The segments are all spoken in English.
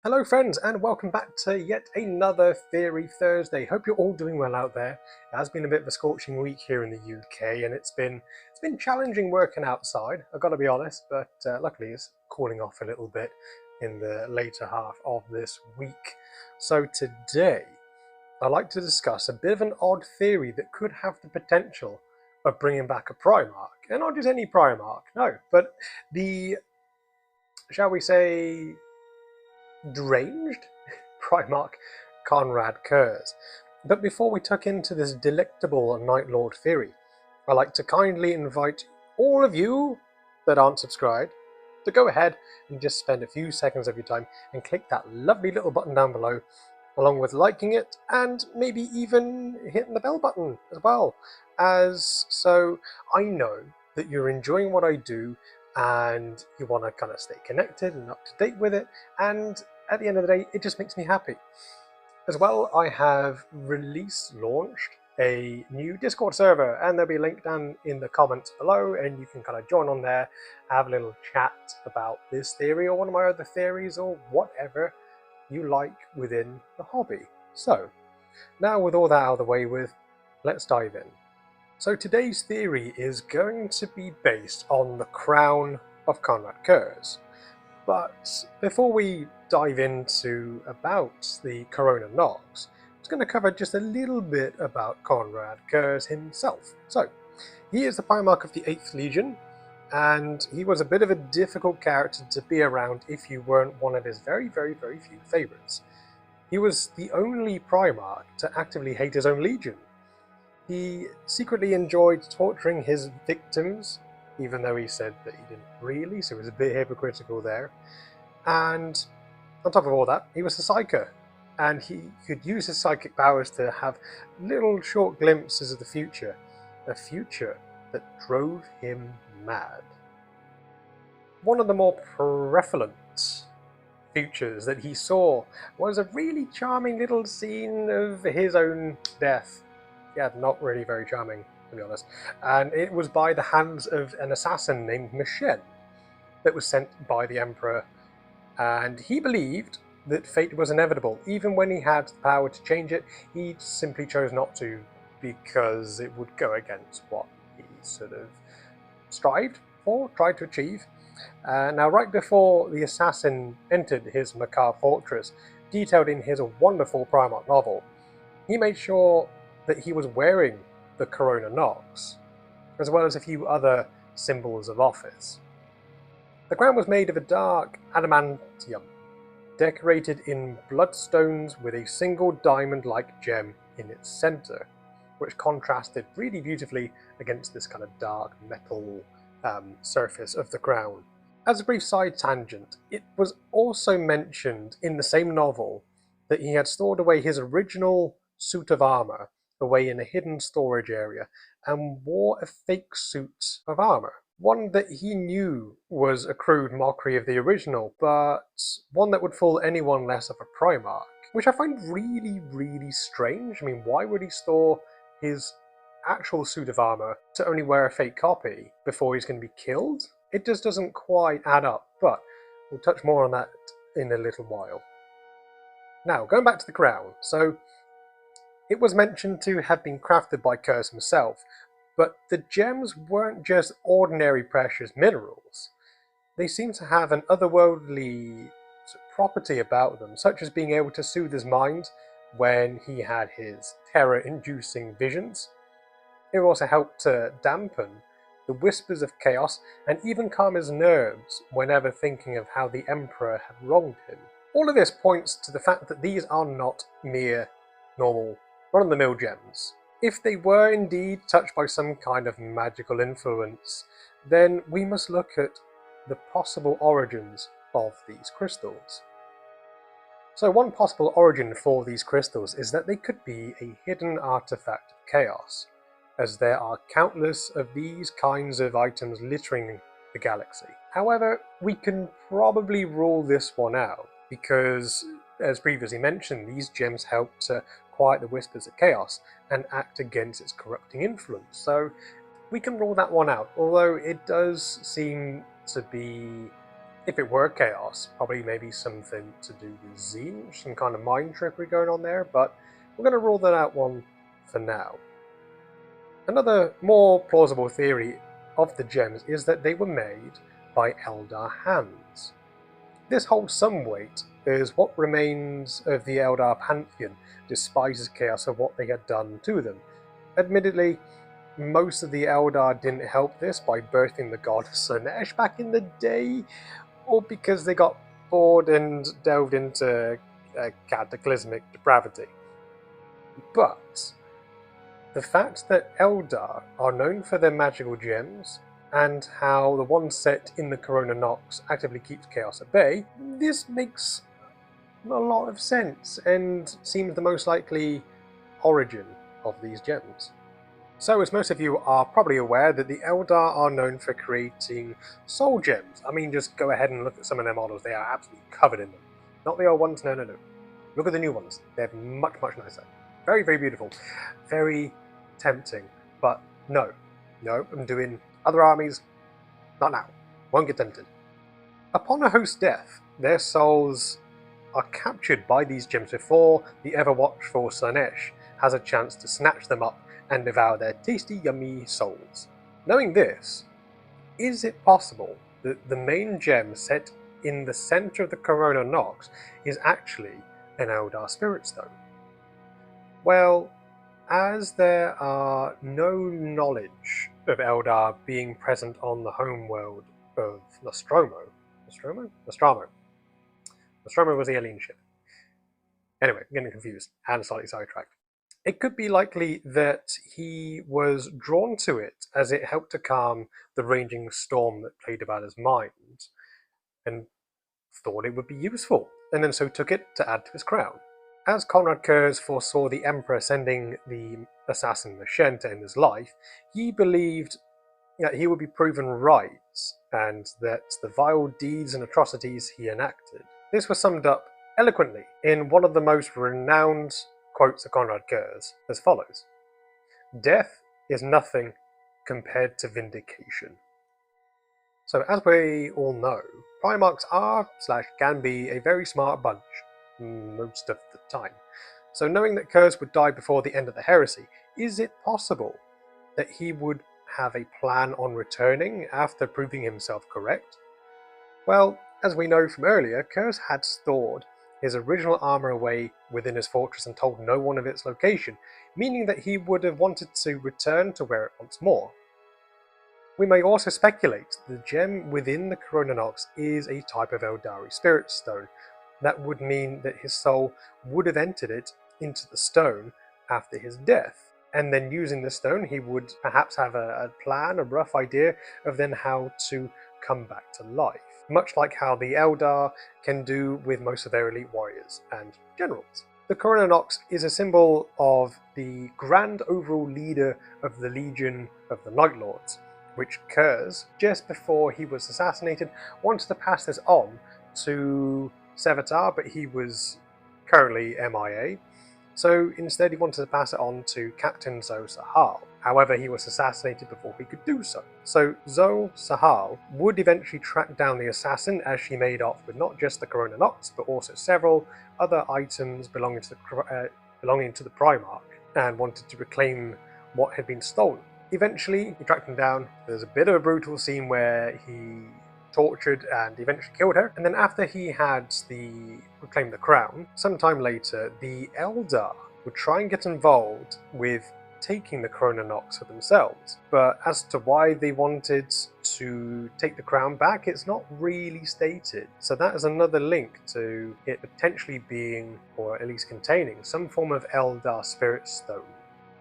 Hello friends, and welcome back to yet another Theory Thursday. Hope you're all doing well out there. It has been a bit of a scorching week here in the UK, and it's been challenging working outside, I've got to be honest, but luckily it's cooling off a little bit in the later half of this week. So today I'd like to discuss a bit of an odd theory that could have the potential of bringing back a Primarch, and not just any Primarch, no, but the, shall we say, deranged Primarch Konrad Kurs. But before we tuck into this delectable Night Lord theory, I'd like to kindly invite all of you that aren't subscribed to go ahead and just spend a few seconds of your time and click that lovely little button down below, along with liking it and maybe even hitting the bell button as well, as so I know that you're enjoying what I do and you want to kind of stay connected and up to date with it, and at the end of the day it just makes me happy. As well, I have launched a new Discord server, and there'll be a link down in the comments below, and you can kind of join on there, have a little chat about this theory or one of my other theories or whatever you like within the hobby. So now with all that out of the way with, let's dive in. So today's theory is going to be based on the crown of Konrad Kurs. But before we dive into about the Corona Nox, I was going to cover just a little bit about Konrad Kurs himself. So, he is the Primarch of the 8th Legion, and he was a bit of a difficult character to be around if you weren't one of his very few favourites. He was the only Primarch to actively hate his own Legion. He secretly enjoyed torturing his victims, even though he said that he didn't really, so he was a bit hypocritical there. And on top of all that, he was a psyker, and he could use his psychic powers to have little short glimpses of the future, a future that drove him mad. One of the more prevalent futures that he saw was a really charming little scene of his own death. Yeah, not really very charming, to be honest. And it was by the hands of an assassin named Michel that was sent by the Emperor. And he believed that fate was inevitable. Even when he had the power to change it, he simply chose not to, because it would go against what he sort of strived for, tried to achieve. Now, right before the assassin entered his macabre fortress, detailed in his wonderful Primarch novel, he made sure that he was wearing the Corona Nox, as well as a few other symbols of office. The crown was made of a dark adamantium, decorated in bloodstones with a single diamond-like gem in its center, which contrasted really beautifully against this kind of dark metal surface of the crown. As a brief side tangent, it was also mentioned in the same novel that he had stored away his original suit of armor away in a hidden storage area and wore a fake suit of armor. One that he knew was a crude mockery of the original, but one that would fool anyone less of a Primarch, which I find really strange. I mean, why would he store his actual suit of armor to only wear a fake copy before he's going to be killed? It just doesn't quite add up, but we'll touch more on that in a little while. Now, going back to the crown. So, it was mentioned to have been crafted by Kurs himself, but the gems weren't just ordinary precious minerals. They seemed to have an otherworldly property about them, such as being able to soothe his mind when he had his terror-inducing visions. It also helped to dampen the whispers of chaos and even calm his nerves whenever thinking of how the Emperor had wronged him. All of this points to the fact that these are not mere normal run-of-the-mill gems. If they were indeed touched by some kind of magical influence, then we must look at the possible origins of these crystals. So one possible origin for these crystals is that they could be a hidden artifact of chaos, as there are countless of these kinds of items littering the galaxy. However, we can probably rule this one out, because, as previously mentioned, these gems help to quiet the whispers of chaos and act against its corrupting influence. So we can rule that one out, although it does seem to be If it were chaos, probably maybe something to do with Zinj, some kind of mind trickery going on there, but we're going to rule that out one for now. Another more plausible theory of the gems is that they were made by Eldar hands. This holds some weight, as what remains of the Eldar pantheon despises chaos for what they had done to them. Admittedly, most of the Eldar didn't help this by birthing the god Slaanesh back in the day, or because they got bored and delved into cataclysmic depravity. But the fact that Eldar are known for their magical gems, and how the one set in the Corona Nox actively keeps chaos at bay, this makes a lot of sense and seems the most likely origin of these gems. So, as most of you are probably aware, that the Eldar are known for creating soul gems. I mean, just go ahead and look at some of their models. They are absolutely covered in them. Not the old ones, no. Look at the new ones. They're much nicer. Very, very beautiful. Very tempting. But no, I'm doing other armies. Not now. Won't get tempted. Upon a host's death, their souls are captured by these gems before the ever-watchful Slaanesh has a chance to snatch them up and devour their tasty, yummy souls. Knowing this, is it possible that the main gem set in the center of the Corona Nox is actually an Eldar Spirit Stone? Well, as there are no knowledge of Eldar being present on the homeworld of Nostromo was the alien ship. Anyway, I'm getting confused and slightly sidetracked. It could be likely that he was drawn to it as it helped to calm the raging storm that played about his mind, and thought it would be useful, and then so took it to add to his crown. As Konrad Kurs foresaw the Emperor sending the assassin Machine to end his life, he believed that he would be proven right, and that the vile deeds and atrocities he enacted. This was summed up eloquently in one of the most renowned quotes of Konrad Kurs, as follows: "Death is nothing compared to vindication." So, as we all know, Primarchs are/can be a very smart bunch, most of the time. So knowing that Kurs would die before the end of the heresy, is it possible that he would have a plan on returning after proving himself correct? Well, as we know from earlier, Kurs had stored his original armor away within his fortress and told no one of its location, meaning that he would have wanted to return to wear it once more. We may also speculate the gem within the Corona Nox is a type of Eldari Spirit Stone. That would mean that his soul would have entered it into the stone after his death, and then using the stone he would perhaps have a plan, a rough idea of then how to come back to life, much like how the Eldar can do with most of their elite warriors and generals. The Corona Nox is a symbol of the grand overall leader of the Legion of the Night Lords, which Kurs, just before he was assassinated, wanted to pass this on to Sevatar, but he was currently MIA, so instead he wanted to pass it on to Captain Zo Sahal. However, he was assassinated before he could do so. So Zo Sahal would eventually track down the assassin as she made off with not just the Corona Nox, but also several other items belonging to the Primarch, and wanted to reclaim what had been stolen. Eventually, he tracked him down. There's a bit of a brutal scene where he tortured and eventually killed her, and then after he had reclaimed the crown, sometime later, the Eldar would try and get involved with taking the Corona Nox for themselves. But as to why they wanted to take the crown back, it's not really stated. So that is another link to it potentially being, or at least containing, some form of Eldar Spirit Stone.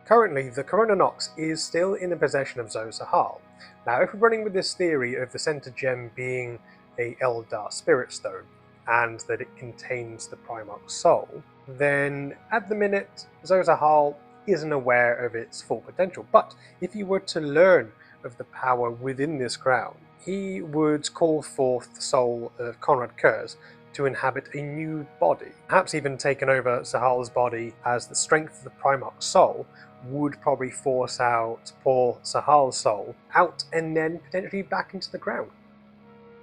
Currently, the Corona Nox is still in the possession of Zo Sahal. Now, if we're running with this theory of the center gem being a Eldar Spirit Stone, and that it contains the Primarch's soul, then at the minute, Zo Sahal isn't aware of its full potential. But if he were to learn of the power within this crown, he would call forth the soul of Konrad Kurs to inhabit a new body, perhaps even taken over Sahal's body, as the strength of the Primarch's soul would probably force out poor Sahal's soul out and then potentially back into the ground.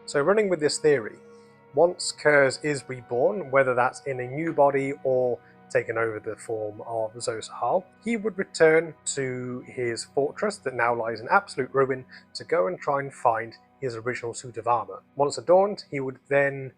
So running with this theory, once Curze is reborn, whether that's in a new body or taken over the form of Zosahal, he would return to his fortress that now lies in absolute ruin to go and try and find his original suit of armor. Once adorned, he would then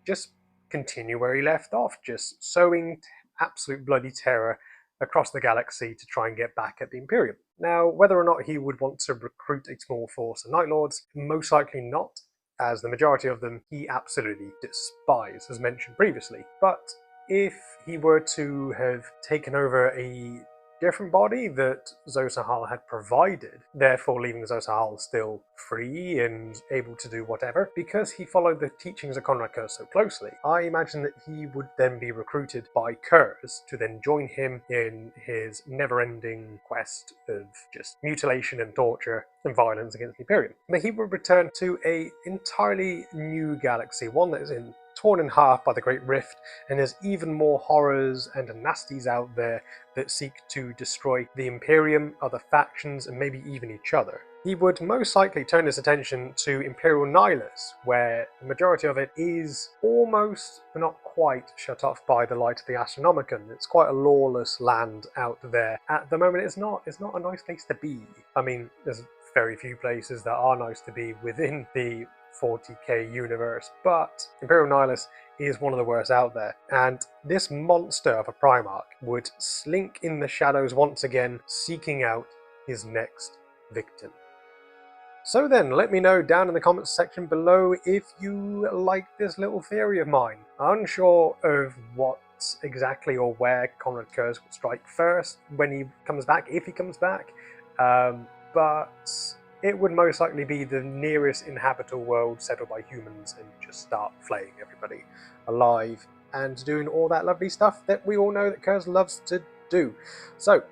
just continue where he left off, just sowing absolute bloody terror across the galaxy to try and get back at the Imperium. Now, whether or not he would want to recruit a small force of Night Lords, most likely not, as the majority of them he absolutely despises, as mentioned previously. But if he were to have taken over a different body that Zosahal had provided, therefore leaving Zosahal still free and able to do whatever, because he followed the teachings of Konrad Kurs so closely, I imagine that he would then be recruited by Curze to then join him in his never-ending quest of just mutilation and torture and violence against the Imperium. But he would return to an entirely new galaxy, one that is torn in half by the Great Rift, and there's even more horrors and nasties out there that seek to destroy the Imperium, other factions, and maybe even each other. He would most likely turn his attention to Imperial Nihilus, where the majority of it is almost, but not quite, shut off by the light of the Astronomicon. It's quite a lawless land out there. At the moment, it's not a nice place to be. I mean, there's very few places that are nice to be within the 40k universe, but Imperial Nihilus is one of the worst out there, and this monster of a Primarch would slink in the shadows once again, seeking out his next victim. So then, let me know down in the comments section below if you like this little theory of mine. I'm unsure of what exactly or where Konrad Curze will strike first when he comes back, if he comes back, but it would most likely be the nearest inhabitable world settled by humans and just start flaying everybody alive and doing all that lovely stuff that we all know that Curze loves to do. So,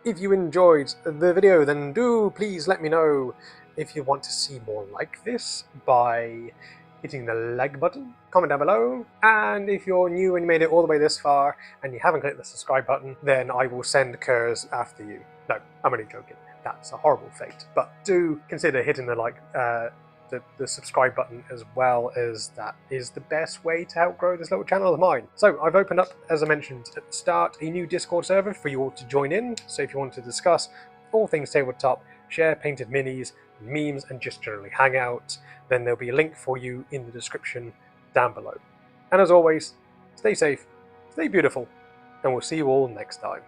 if you enjoyed the video, then do please let me know if you want to see more like this by hitting the like button, comment down below, and if you're new and you made it all the way this far and you haven't clicked the subscribe button, then I will send Curze after you. No, I'm only joking. That's a horrible fate. But do consider hitting the the subscribe button, as well, as that is the best way to help grow this little channel of mine. So I've opened up, as I mentioned at the start, a new Discord server for you all to join in. So if you want to discuss all things tabletop, share painted minis, memes, and just generally hang out, then there'll be a link for you in the description down below. And as always, stay safe, stay beautiful, and we'll see you all next time.